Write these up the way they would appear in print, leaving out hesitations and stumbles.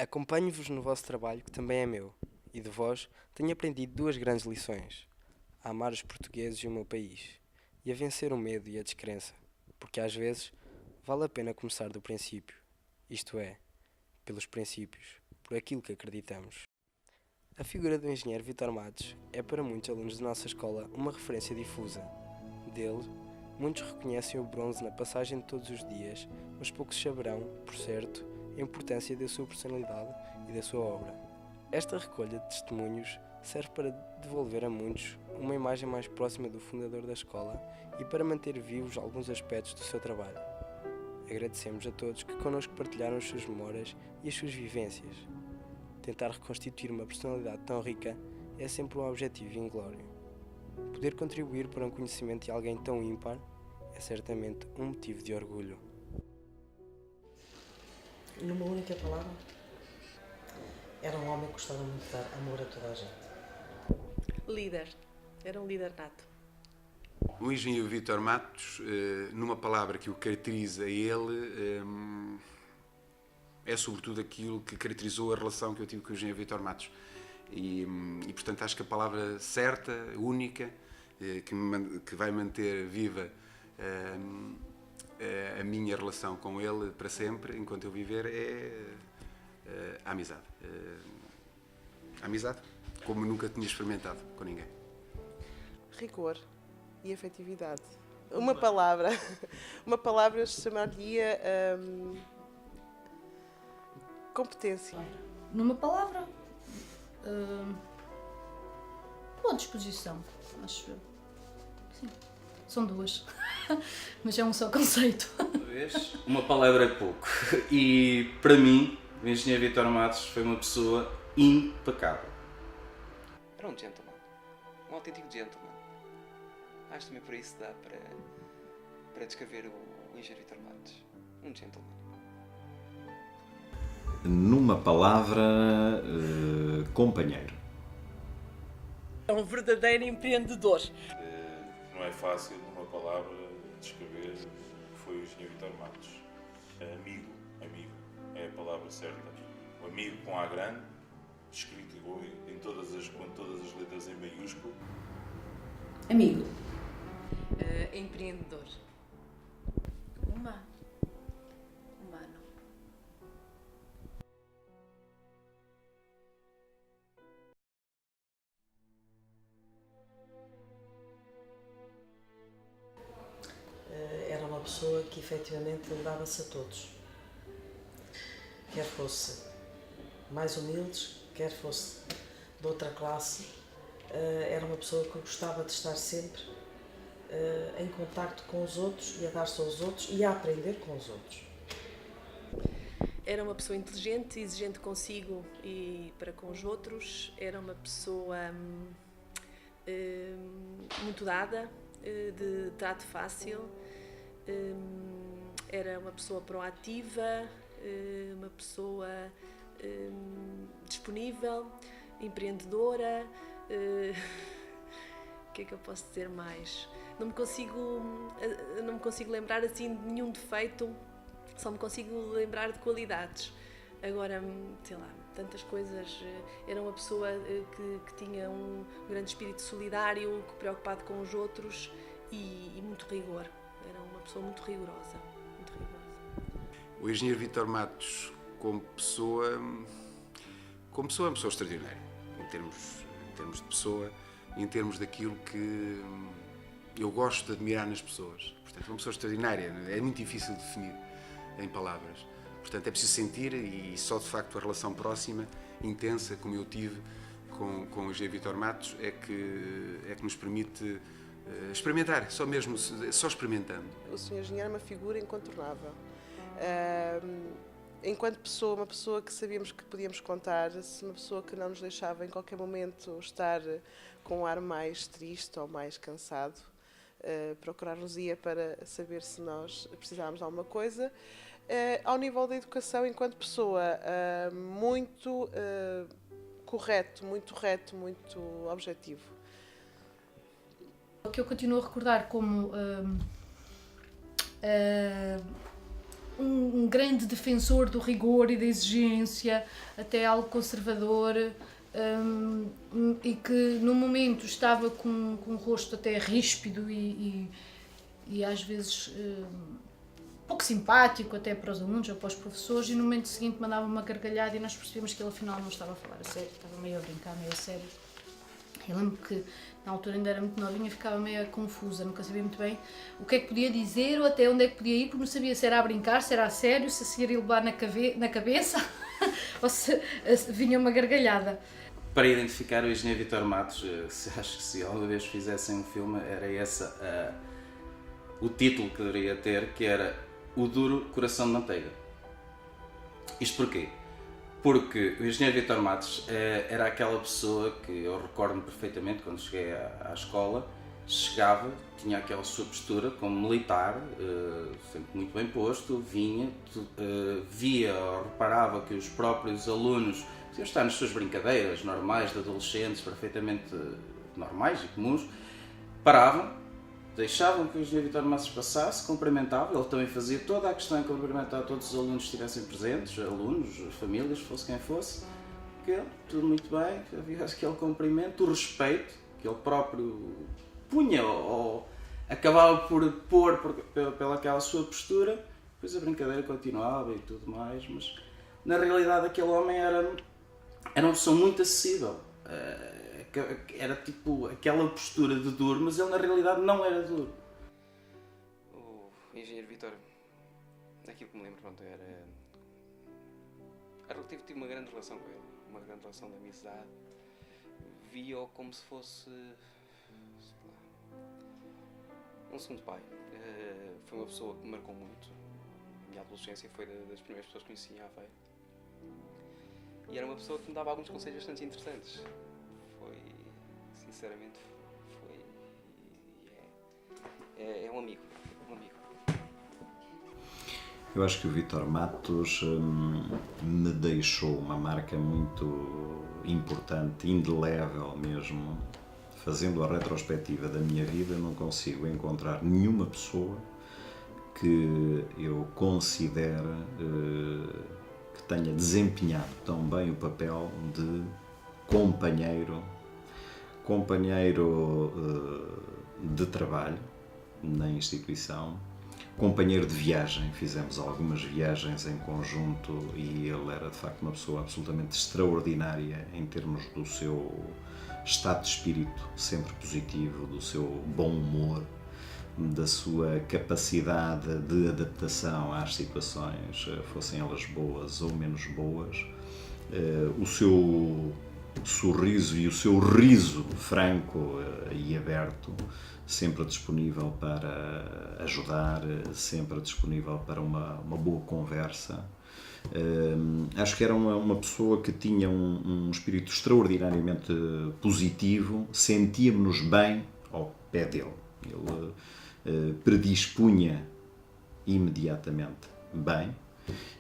Acompanho-vos no vosso trabalho, que também é meu, e de vós tenho aprendido duas grandes lições: a amar os portugueses e o meu país, e a vencer o medo e a descrença, porque às vezes vale a pena começar do princípio, isto é, pelos princípios, por aquilo que acreditamos. A figura do engenheiro Vítor Matos é para muitos alunos de nossa escola uma referência difusa. Dele, muitos reconhecem o bronze na passagem de todos os dias, mas poucos saberão, por certo, a importância da sua personalidade e da sua obra. Esta recolha de testemunhos serve para devolver a muitos uma imagem mais próxima do fundador da escola e para manter vivos alguns aspectos do seu trabalho. Agradecemos a todos que connosco partilharam as suas memórias e as suas vivências. Tentar reconstituir uma personalidade tão rica é sempre um objetivo inglório. Poder contribuir para um conhecimento de alguém tão ímpar é certamente um motivo de orgulho. Numa única palavra, era um homem que gostava muito de dar amor a toda a gente. Líder. Era um líder nato. O engenheiro Vítor Matos, numa palavra que o caracteriza ele, é sobretudo aquilo que caracterizou a relação que eu tive com o engenheiro Vítor Matos. E, portanto, acho que a palavra certa, única, que vai manter viva a minha relação com ele para sempre, enquanto eu viver, é a amizade. A amizade, como nunca tinha experimentado com ninguém. Rigor e afetividade. Uma palavra chamar-lhe-ia competência. Numa palavra, boa disposição, acho eu. Sim, são duas, mas é um só conceito. Uma palavra é pouco. E para mim, o engenheiro Vítor Matos foi uma pessoa impecável. Era um gentleman, um autêntico gentleman. Acho também por isso dá para descrever o engenheiro Vítor Matos. Um gentleman. Numa palavra, companheiro. É um verdadeiro empreendedor. Não é fácil, numa palavra, descrever o que foi o engenheiro Vítor Matos. Amigo, é a palavra certa. O amigo com A grande, escrito com todas as letras em maiúsculo. Amigo. Empreendedor. Humano. Era uma pessoa que efetivamente dava-se a todos. Quer fosse mais humildes, quer fosse de outra classe, era uma pessoa que gostava de estar sempre em contacto com os outros e a dar-se aos outros e a aprender com os outros. Era uma pessoa inteligente, exigente consigo e para com os outros. Era uma pessoa muito dada, de trato fácil. Era uma pessoa proativa, uma pessoa disponível, empreendedora. O que é que eu posso dizer mais? Não me consigo lembrar assim de nenhum defeito, só me consigo lembrar de qualidades. Agora, sei lá, tantas coisas. Era uma pessoa que tinha um grande espírito solidário, preocupado com os outros e muito rigor. Era uma pessoa muito rigorosa. O engenheiro Vítor Matos, como pessoa é uma pessoa extraordinária, em termos de pessoa, em termos daquilo que eu gosto de admirar nas pessoas. Portanto, é uma pessoa extraordinária, é muito difícil de definir em palavras. Portanto, é preciso sentir, e só de facto a relação próxima, intensa, como eu tive com o engenheiro Vítor Matos, é que nos permite experimentar, só experimentando. O Sr. Engenheiro é uma figura incontornável. Enquanto pessoa, uma pessoa que sabíamos que podíamos contar, uma pessoa que não nos deixava em qualquer momento estar com um ar mais triste ou mais cansado, procurar-nos-ia para saber se nós precisávamos de alguma coisa. Ao nível da educação, enquanto pessoa, muito correto, muito reto, muito objetivo. O que eu continuo a recordar como um grande defensor do rigor e da exigência, até algo conservador, e que no momento estava com um rosto até ríspido e às vezes pouco simpático até para os alunos ou para os professores, e no momento seguinte mandava uma gargalhada e nós percebíamos que ele afinal não estava a falar a sério, estava meio a brincar, meio a sério. Eu lembro que na altura ainda era muito novinha, ficava meio confusa, nunca sabia muito bem o que é que podia dizer ou até onde é que podia ir, porque não sabia se era a brincar, se era a sério, se se ia levar na cabeça ou se vinha uma gargalhada. Para identificar o engenheiro Vítor Matos, acho que se alguma vez fizessem um filme, era esse o título que deveria ter, que era O Duro Coração de Manteiga. Isto porquê? Porque o engenheiro Vítor Matos era aquela pessoa que eu recordo-me perfeitamente quando cheguei à escola, chegava, tinha aquela sua postura como militar, sempre muito bem posto, vinha, via ou reparava que os próprios alunos podiam estar nas suas brincadeiras normais de adolescentes, perfeitamente normais e comuns, paravam, deixavam que o engenheiro Vítor Matos passasse, cumprimentavam, ele também fazia toda a questão de cumprimentar todos os alunos que estivessem presentes, alunos, famílias, fosse quem fosse, que tudo muito bem, havia aquele cumprimento, o respeito que ele próprio punha ou acabava por pôr pela aquela sua postura, depois a brincadeira continuava e tudo mais, mas na realidade aquele homem era uma pessoa muito acessível. Era tipo aquela postura de duro, mas ele na realidade não era duro. O engenheiro Vítor, daquilo que me lembro, pronto, tive uma grande relação com ele, uma grande relação de amizade. Vi-o como se fosse um segundo pai. Foi uma pessoa que me marcou muito. A minha adolescência foi das primeiras pessoas que conheci em Aveiro. E era uma pessoa que me dava alguns conselhos bastante interessantes. Sinceramente, é um amigo, Eu acho que o Vítor Matos me deixou uma marca muito importante, indelével mesmo. Fazendo a retrospectiva da minha vida, não consigo encontrar nenhuma pessoa que eu considere que tenha desempenhado tão bem o papel de companheiro de trabalho na instituição, companheiro de viagem. Fizemos algumas viagens em conjunto e ele era de facto uma pessoa absolutamente extraordinária em termos do seu estado de espírito sempre positivo, do seu bom humor, da sua capacidade de adaptação às situações, fossem elas boas ou menos boas, o seu sorriso e o seu riso franco e aberto, sempre disponível para ajudar, sempre disponível para uma boa conversa. Acho que era uma pessoa que tinha um espírito extraordinariamente positivo, sentíamos-nos bem ao pé dele. Ele predispunha imediatamente bem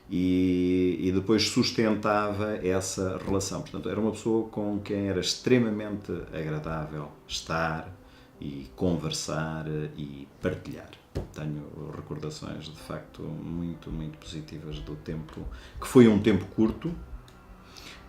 e depois sustentava essa relação. Portanto, era uma pessoa com quem era extremamente agradável estar e conversar e partilhar. Tenho recordações de facto muito, muito positivas do tempo, que foi um tempo curto,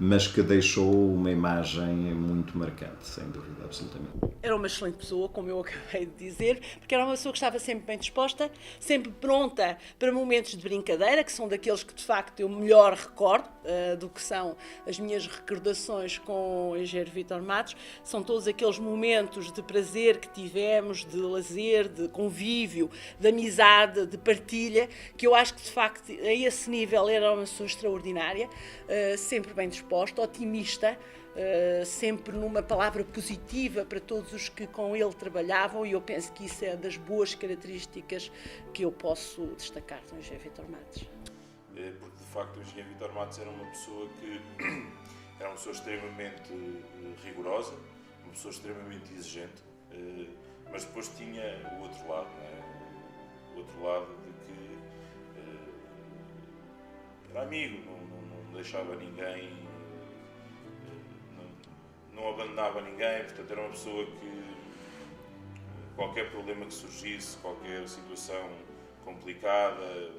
mas que deixou uma imagem muito marcante, sem dúvida, absolutamente. Era uma excelente pessoa, como eu acabei de dizer, porque era uma pessoa que estava sempre bem disposta, sempre pronta para momentos de brincadeira, que são daqueles que de facto eu melhor recordo do que são as minhas recordações com o engenheiro Vítor Matos. São todos aqueles momentos de prazer que tivemos, de lazer, de convívio, de amizade, de partilha, que eu acho que de facto a esse nível era uma pessoa extraordinária, sempre bem disposta, otimista, sempre numa palavra positiva para todos os que com ele trabalhavam, e eu penso que isso é das boas características que eu posso destacar do engenheiro Vítor Matos. Porque de facto o engenheiro Vítor Matos era uma pessoa extremamente rigorosa, uma pessoa extremamente exigente, mas depois tinha o outro lado, não é? O outro lado de que era amigo, não deixava ninguém, não abandonava ninguém, portanto era uma pessoa que qualquer problema que surgisse, qualquer situação complicada,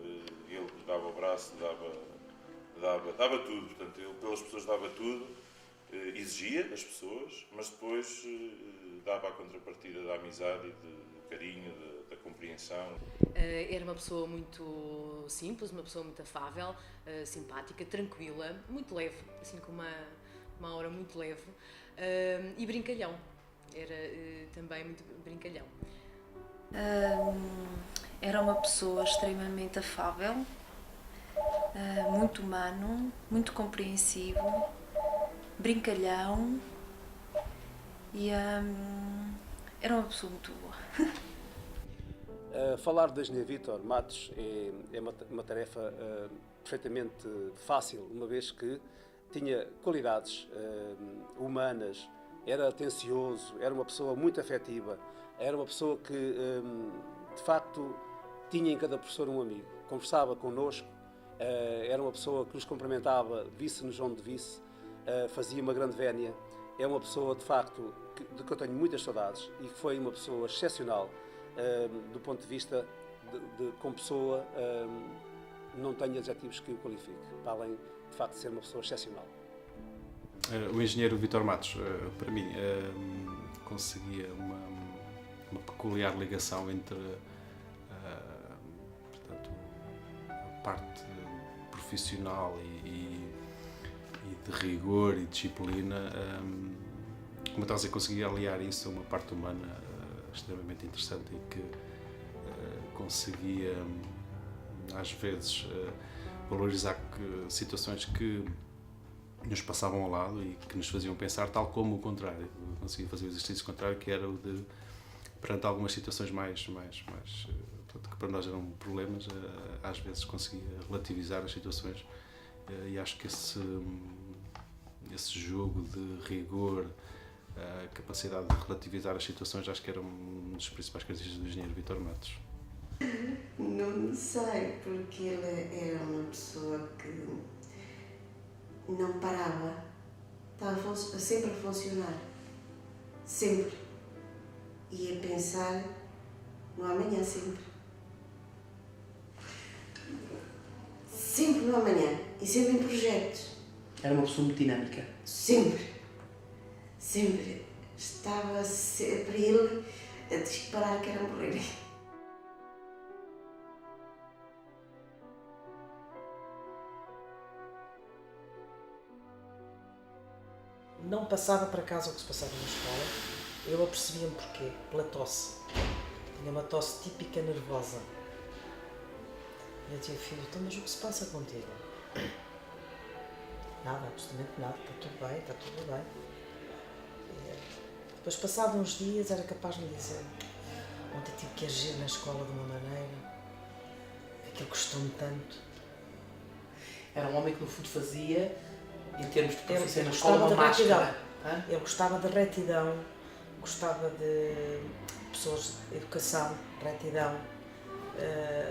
Ele dava o braço, dava tudo. Portanto, ele pelas pessoas dava tudo, exigia as pessoas, mas depois dava a contrapartida da amizade e do carinho, da compreensão. Era uma pessoa muito simples, uma pessoa muito afável, simpática, tranquila, muito leve, assim com uma aura muito leve, e brincalhão. Era também muito brincalhão. Era uma pessoa extremamente afável, muito humano, muito compreensivo, brincalhão e era uma pessoa muito boa. Falar de Engenheiro Vítor Matos é uma tarefa perfeitamente fácil, uma vez que tinha qualidades humanas, era atencioso, era uma pessoa muito afetiva, era uma pessoa que, de facto, tinha em cada professor um amigo, conversava connosco, era uma pessoa que nos cumprimentava, visse-nos onde visse, fazia uma grande vénia. É uma pessoa, de facto, de que eu tenho muitas saudades e que foi uma pessoa excepcional. Do ponto de vista como pessoa, não tenho adjetivos que o qualifique, para além de facto de ser uma pessoa excepcional. O engenheiro Vítor Matos, para mim, conseguia uma peculiar ligação entre portanto, a parte profissional e de rigor e disciplina, como estás a conseguir aliar isso a uma parte humana extremamente interessante e que conseguia às vezes valorizar situações que nos passavam ao lado e que nos faziam pensar, tal como o contrário. Eu conseguia fazer o exercício contrário, que era o de, perante algumas situações mais portanto, que para nós eram problemas, às vezes conseguia relativizar as situações, e acho que esse jogo de rigor, a capacidade de relativizar as situações, acho que era uma das principais características do engenheiro Vítor Matos. Não sei, porque ele era uma pessoa que não parava, estava sempre a funcionar, sempre, e a pensar no amanhã, sempre no amanhã e sempre em projetos. Era uma pessoa muito dinâmica. Sempre estava para ele a disparar que era morrer. Não passava para casa o que se passava na escola. Eu apercebia-me porquê? Pela tosse. Tinha uma tosse típica nervosa. E eu dizia, filho, então, mas o que se passa contigo? Nada, absolutamente nada, está tudo bem. E, depois, passados uns dias, era capaz de me dizer, ontem tive que agir na escola de uma maneira, aquilo custou-me tanto. Era um homem que no fundo fazia, em termos de profissão na escola, uma máscara. Eu gostava de retidão, gostava de pessoas de educação, retidão,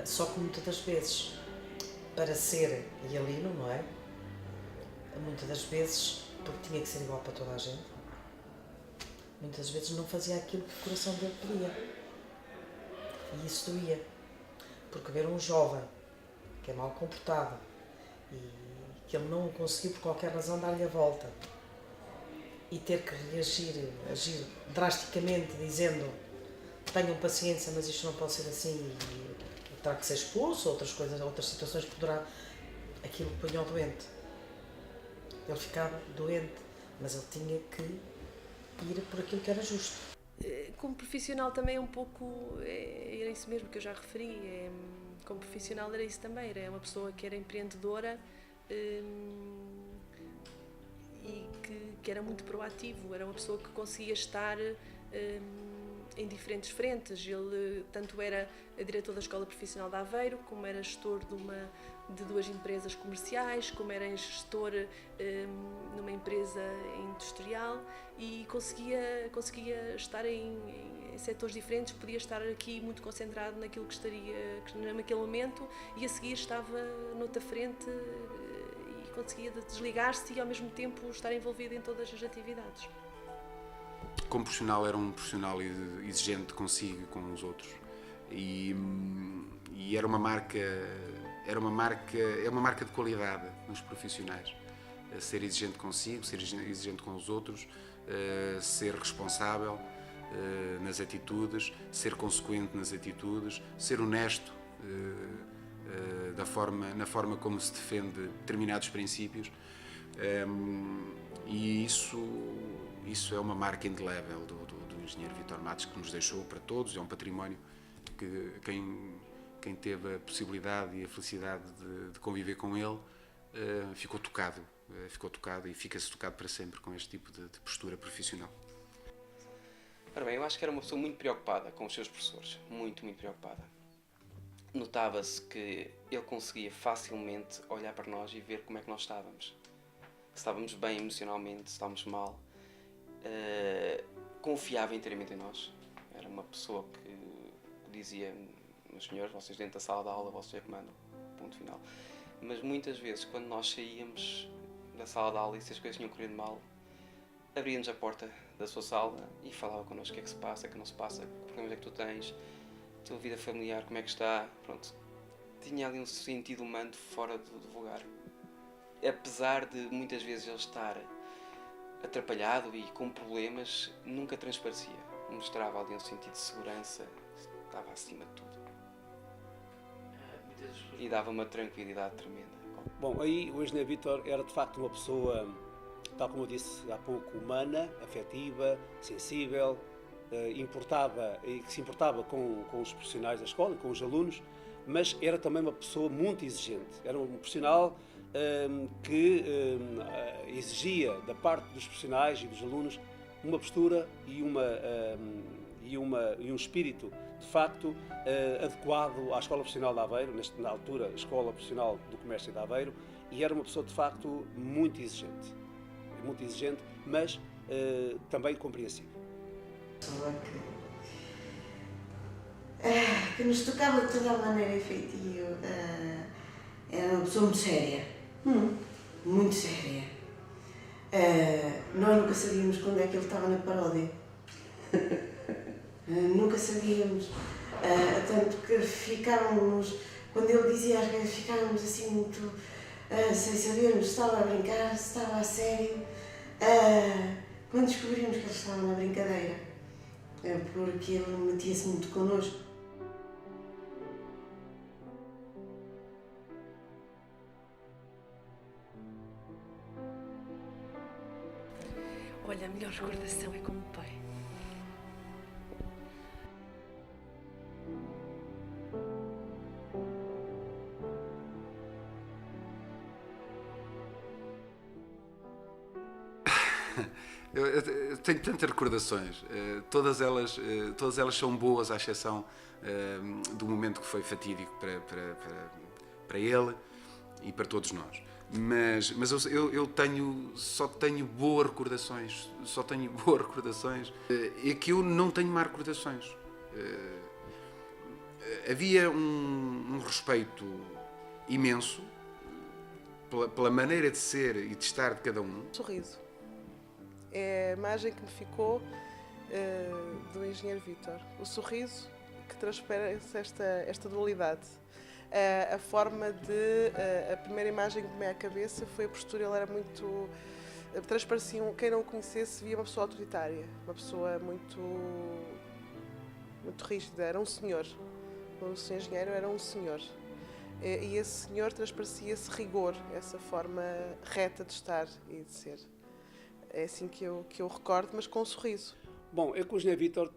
só que muitas das vezes, para ser realino, não é? Muitas das vezes, porque tinha que ser igual para toda a gente, muitas vezes não fazia aquilo que o coração dele pedia. E isso doía. Porque ver um jovem que é mal comportado e que ele não conseguiu por qualquer razão dar-lhe a volta e ter que agir drasticamente dizendo tenham paciência, mas isto não pode ser assim e terá que ser expulso, outras situações que poderá, aquilo punha-o doente. Ele ficava doente, mas ele tinha que ir por aquilo que era justo. Como profissional também é um pouco, era isso mesmo que eu já referi, como profissional era isso também, era uma pessoa que era empreendedora e que era muito proativo, era uma pessoa que conseguia estar em diferentes frentes. Ele tanto era diretor da Escola Profissional de Aveiro, como era gestor de duas empresas comerciais, como era gestor numa empresa industrial e conseguia estar em setores diferentes, podia estar aqui muito concentrado naquilo que estaria naquele momento e a seguir estava noutra frente e conseguia desligar-se e ao mesmo tempo estar envolvido em todas as atividades. Como profissional, era um profissional exigente consigo e com os outros e era uma marca é uma marca de qualidade nos profissionais. Ser exigente consigo, ser exigente com os outros, ser responsável nas atitudes, ser consequente nas atitudes, ser honesto na forma como se defende determinados princípios. E isso é uma marca indelével do engenheiro Vítor Matos, que nos deixou para todos. É um património que quem teve a possibilidade e a felicidade de conviver com ele ficou tocado e fica-se tocado para sempre com este tipo de postura profissional. Ora bem, eu acho que era uma pessoa muito preocupada com os seus professores, muito, muito preocupada. Notava-se que ele conseguia facilmente olhar para nós e ver como é que nós estávamos. Se estávamos bem emocionalmente, se estávamos mal. Confiava inteiramente em nós. Era uma pessoa que dizia: meus senhores, vocês dentro da sala de aula, vocês comandam, ponto final. Mas muitas vezes, quando nós saíamos da sala de aula e se as coisas tinham corrido mal, abria-nos a porta da sua sala e falava connosco o que é que se passa, o que não se passa, que problemas é que tu tens, a tua vida familiar, como é que está. Pronto, tinha ali um sentido humano fora do vulgar. Apesar de muitas vezes ele estar atrapalhado e com problemas, nunca transparecia. Mostrava ali um sentido de segurança, estava acima de tudo. E dava uma tranquilidade tremenda. Bom, aí o engenheiro Vítor era de facto uma pessoa, tal como eu disse há pouco, humana, afetiva, sensível, que se importava com os profissionais da escola, com os alunos, mas era também uma pessoa muito exigente. Era um profissional que exigia da parte dos profissionais e dos alunos uma postura e um espírito de facto adequado à Escola Profissional de Aveiro, na altura Escola Profissional do Comércio de Aveiro, e era uma pessoa de facto muito exigente, mas também compreensiva. Que nos tocava de toda a maneira e feitio. Era uma pessoa muito séria, muito séria. Nós nunca sabíamos quando é que ele estava na paródia. Nunca sabíamos. Tanto que ficávamos, quando ele dizia as coisas, ficávamos assim muito sem sabermos se estava a brincar, se estava a sério. Quando descobrimos que ele estava na brincadeira, porque ele metia-se muito connosco. Olha, a melhor recordação é como o pai. Eu tenho tantas recordações, todas elas são boas, à exceção do momento que foi fatídico para ele e para todos nós. Mas eu só tenho boas recordações, e aqui eu não tenho más recordações. Havia um respeito imenso pela maneira de ser e de estar de cada um. Sorriso. É a imagem que me ficou do engenheiro Vítor. O sorriso que transparece esta dualidade. A forma de... A primeira imagem que me veio à cabeça foi a postura. Ele era muito... Transparecia, quem não o conhecesse via uma pessoa autoritária. Uma pessoa muito rígida. Era um senhor. O seu engenheiro era um senhor. E esse senhor transparecia esse rigor, essa forma reta de estar e de ser. É assim que eu recordo, mas com um sorriso. Bom, eu com o engenheiro Vítor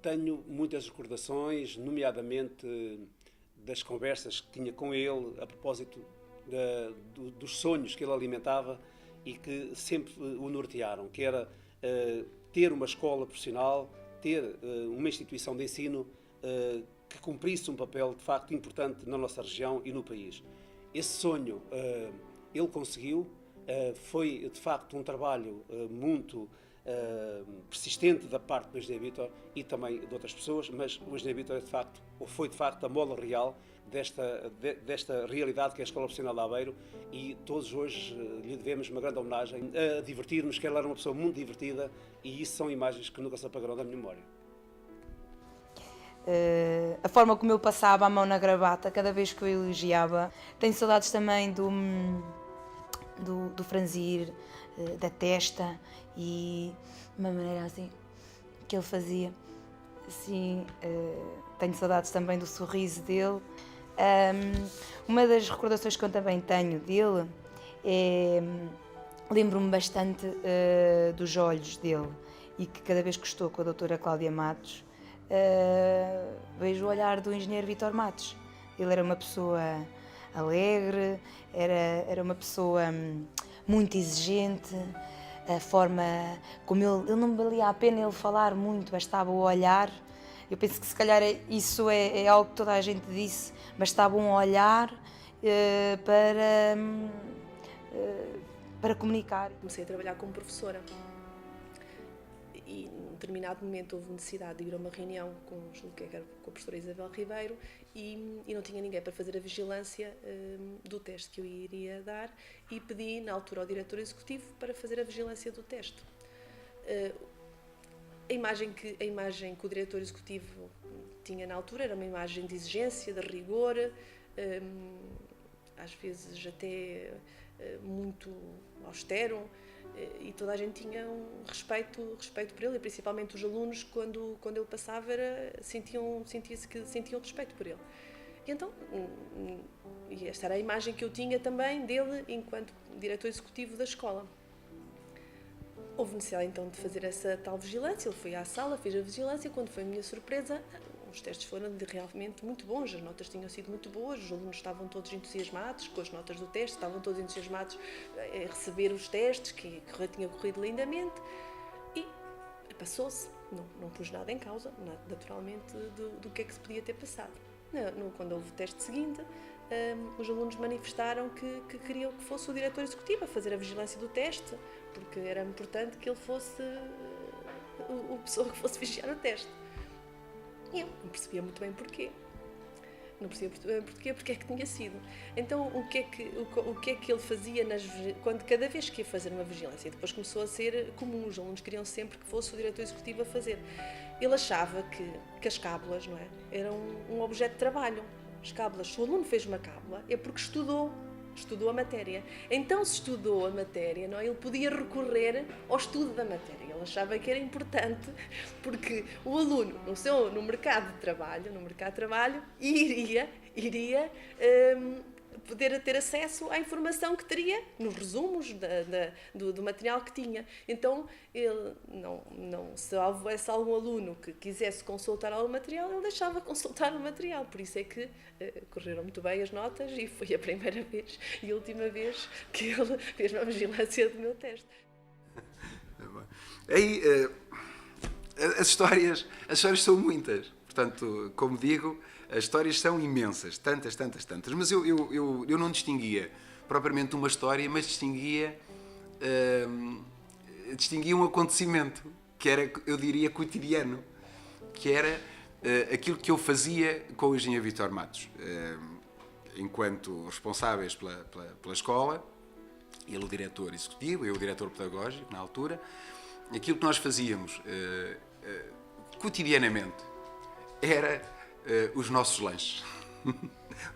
tenho muitas recordações, nomeadamente das conversas que tinha com ele a propósito dos sonhos que ele alimentava e que sempre o nortearam, que era ter uma escola profissional, ter uma instituição de ensino que cumprisse um papel de facto importante na nossa região e no país. Esse sonho ele conseguiu. Foi de facto um trabalho muito persistente da parte do engenheiro Vítor e também de outras pessoas, mas o engenheiro Vítor foi de facto a mola real desta realidade que é a Escola Profissional de Aveiro, e todos hoje lhe devemos uma grande homenagem, a divertir-nos, que ela era uma pessoa muito divertida, e isso são imagens que nunca se apagarão da minha memória. a forma como ele passava a mão na gravata cada vez que eu elogiava. Tenho saudades também do franzir, da testa e uma maneira assim que ele fazia. Assim, tenho saudades também do sorriso dele. Uma das recordações que eu também tenho dele é... Lembro-me bastante dos olhos dele e que cada vez que estou com a doutora Cláudia Matos vejo o olhar do engenheiro Vítor Matos. Ele era uma pessoa alegre, era uma pessoa muito exigente, a forma como ele não valia a pena ele falar muito, bastava o olhar. Eu penso que se calhar isso é algo que toda a gente disse, bastava um olhar para comunicar. Comecei a trabalhar como professora e num determinado momento houve necessidade de ir a uma reunião com a professora Isabel Ribeiro e não tinha ninguém para fazer a vigilância do teste que eu iria dar e pedi na altura ao diretor executivo para fazer a vigilância do teste. A imagem que o diretor executivo tinha na altura era uma imagem de exigência, de rigor, às vezes até muito austero, e toda a gente tinha um respeito por ele, e principalmente os alunos, quando ele passava, sentia-se que sentiam respeito por ele. E então, e esta era a imagem que eu tinha também dele enquanto diretor executivo da escola. Houve necessidade então de fazer essa tal vigilância, ele foi à sala, fez a vigilância, quando foi a minha surpresa, os testes foram realmente muito bons, as notas tinham sido muito boas, os alunos estavam todos entusiasmados com as notas do teste, estavam todos entusiasmados a receber os testes, que tinha corrido lindamente, e passou-se, não pus nada em causa, naturalmente, do que é que se podia ter passado. Quando houve o teste seguinte, os alunos manifestaram que queriam que fosse o diretor executivo a fazer a vigilância do teste, porque era importante que ele fosse a pessoa que fosse vigiar o teste. E eu não percebia muito bem porquê. Não percebia porque é que tinha sido. Então, o que é que ele fazia cada vez que ia fazer uma vigilância? E depois começou a ser comum, os alunos queriam sempre que fosse o diretor executivo a fazer. Ele achava que as cábulas, não é, eram um objeto de trabalho. As cábulas, se o aluno fez uma cábula, é porque estudou a matéria. Então, se estudou a matéria, não é, ele podia recorrer ao estudo da matéria. Ele achava que era importante porque o aluno, no mercado de trabalho, iria poder ter acesso à informação que teria nos resumos do material que tinha. Então, ele se houvesse algum aluno que quisesse consultar algum material, ele deixava consultar o material. Por isso é que correram muito bem as notas e foi a primeira vez e a última vez que ele fez uma vigilância do meu teste. Aí, as histórias são muitas. Portanto, como digo, as histórias são imensas, tantas. Mas eu não distinguia propriamente uma história, mas distinguia um acontecimento que era, eu diria, cotidiano, que era aquilo que eu fazia com o engenheiro Vítor Matos. Enquanto responsáveis pela escola, ele o diretor executivo, eu o diretor pedagógico na altura, aquilo que nós fazíamos cotidianamente era os nossos lanches.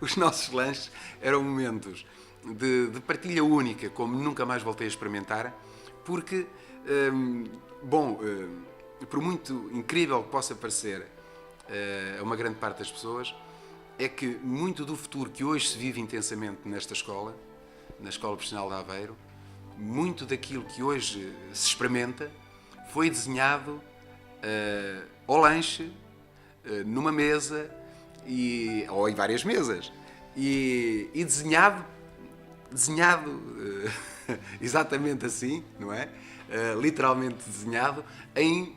Os nossos lanches eram momentos de partilha única, como nunca mais voltei a experimentar, porque, por muito incrível que possa parecer a uma grande parte das pessoas, é que muito do futuro que hoje se vive intensamente nesta escola, na Escola Profissional de Aveiro, muito daquilo que hoje se experimenta foi desenhado ao lanche, numa mesa, ou em várias mesas, e desenhado exatamente assim, não é? Literalmente desenhado em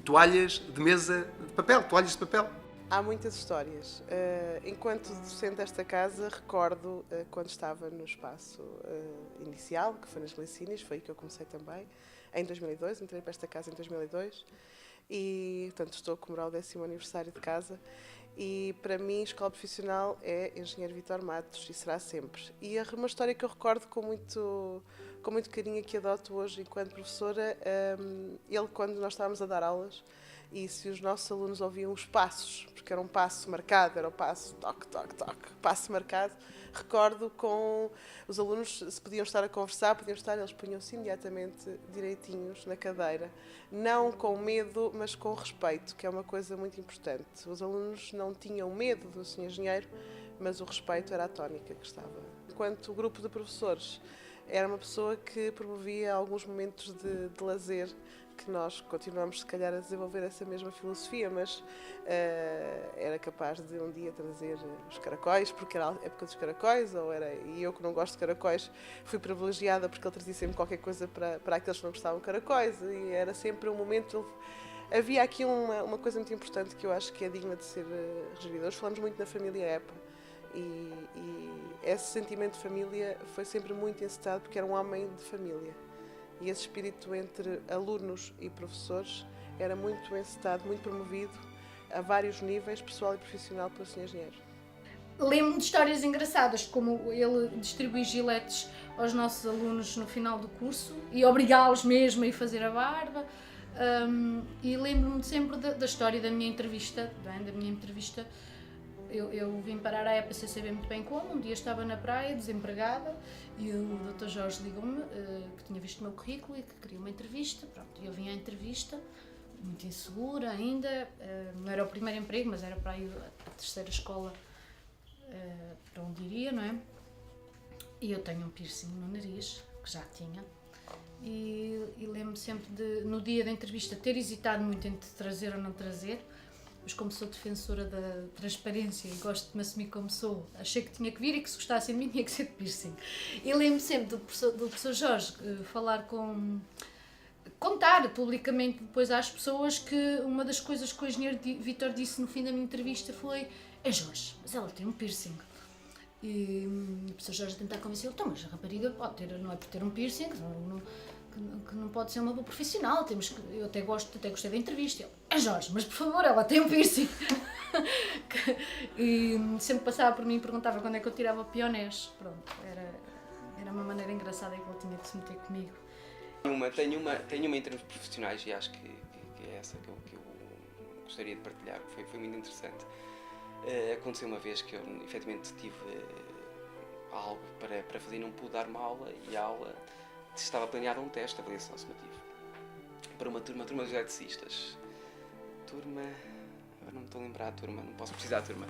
toalhas de mesa de papel, toalhas de papel. Há muitas histórias. Enquanto docente desta casa, recordo quando estava no espaço inicial, que foi nas Glicínias, foi aí que eu comecei também, em 2002, entrei para esta casa em 2002, e, portanto, estou a comemorar o 10º aniversário de casa, e para mim, escola profissional é Engenheiro Vítor Matos, e será sempre. E uma história que eu recordo com muito carinho, que adoto hoje enquanto professora, ele, quando nós estávamos a dar aulas, e se os nossos alunos ouviam os passos, porque era um passo marcado, era o passo toque, toque, toque, passo marcado, recordo com os alunos, se podiam estar a conversar, eles punham-se imediatamente direitinhos na cadeira, não com medo, mas com respeito, que é uma coisa muito importante. Os alunos não tinham medo do Sr. Engenheiro, mas o respeito era a tónica que estava. Enquanto grupo de professores, era uma pessoa que promovia alguns momentos de lazer, que nós continuamos, se calhar, a desenvolver essa mesma filosofia, mas era capaz de um dia trazer os caracóis, porque era a época dos caracóis, e eu que não gosto de caracóis, fui privilegiada porque ele trazia sempre qualquer coisa para aqueles que não gostavam de caracóis, e era sempre um momento. Havia aqui uma coisa muito importante que eu acho que é digna de ser regerida. Hoje falamos muito na família EPA, e esse sentimento de família foi sempre muito encetado porque era um homem de família. E esse espírito entre alunos e professores era muito encetado, muito promovido a vários níveis, pessoal e profissional, pelo Sr. Engenheiro. Lembro-me de histórias engraçadas, como ele distribuir giletes aos nossos alunos no final do curso e obrigá-los mesmo a ir fazer a barba. E lembro-me sempre da história da minha entrevista, Eu vim parar à EPA sem saber muito bem como. Um dia estava na praia, desempregada, e o Dr. Jorge ligou-me, que tinha visto o meu currículo e que queria uma entrevista. Pronto, eu vim à entrevista, muito insegura ainda, não era o primeiro emprego, mas era para ir a terceira escola para onde iria, não é? E eu tenho um piercing no nariz, que já tinha, e lembro-me sempre de, no dia da entrevista, ter hesitado muito entre trazer ou não trazer, mas como sou defensora da transparência e gosto de me assumir como sou, achei que tinha que vir e que se gostassem de mim tinha que ser de piercing. E lembro-me sempre do professor Jorge contar publicamente depois às pessoas que uma das coisas que o engenheiro Vítor disse no fim da minha entrevista foi: é Jorge, mas ela tem um piercing. E o professor Jorge tentar convencê-lo: então, mas a rapariga pode ter, não é por ter um piercing, que não pode ser uma boa profissional, eu até gostei da entrevista. Ele: é Jorge, mas por favor, ela tem um piercing. E sempre passava por mim e perguntava quando é que eu tirava o pionés. Pronto, era uma maneira engraçada que ele tinha de se meter comigo. Tenho uma em termos profissionais, e acho que é essa que eu gostaria de partilhar, que foi muito interessante. Aconteceu uma vez que eu efetivamente tive algo para fazer e não pude dar uma aula, e a aula estava planeada um teste de avaliação summativa para uma turma de eletricistas. Agora não me estou a lembrar a turma, não posso precisar da turma.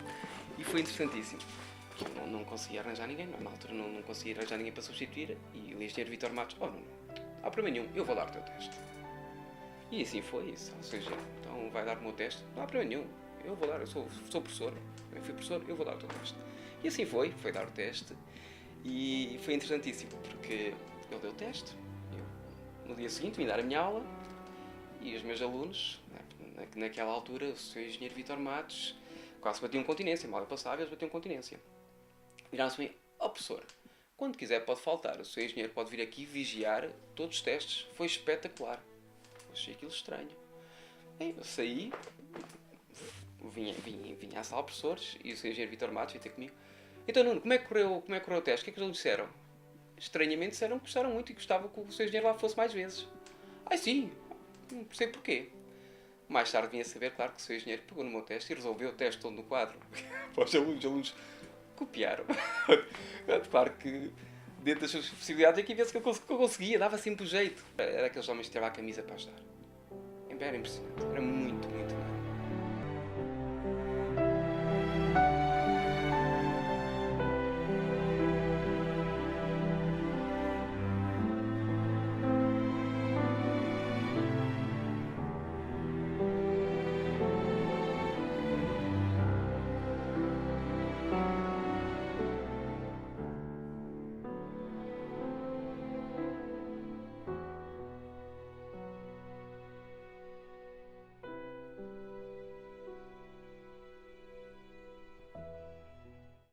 E foi interessantíssimo, porque eu não conseguia arranjar ninguém, na altura não conseguia arranjar ninguém para substituir, e o engenheiro Vítor Matos: não há problema nenhum, eu vou dar o teu teste. E assim foi isso, ou seja, então vai dar o meu teste, não há problema nenhum, eu vou dar, eu sou professor, eu fui professor, eu vou dar o teu teste. E assim foi dar o teste, e foi interessantíssimo, porque ele deu o teste, eu no dia seguinte vim dar a minha aula, e os meus alunos, naquela altura, o Sr. Engenheiro Vítor Matos, quase batiam continência, mal eu passava, eles batiam continência. Viraram-se a mim: professor, quando quiser pode faltar, o Sr. Engenheiro pode vir aqui vigiar todos os testes. Foi espetacular. Eu achei aquilo estranho. Eu saí, vinha à sala de professores, e o Sr. Engenheiro Vítor Matos veio ter comigo: então, Nuno, como é que correu o teste? O que é que eles disseram? Estranhamente disseram que gostaram muito e gostava que o Sr. Engenheiro lá fosse mais vezes. Sim, não percebo porquê. Mais tarde vinha a saber, claro, que o Sr. Engenheiro pegou no meu teste e resolveu o teste todo no quadro. Os alunos copiaram. Claro que dentro das suas possibilidades aqui vê-se que eu conseguia, dava sempre o jeito. Era aqueles homens que tiravam a camisa para ajudar. Era impressionante, era muito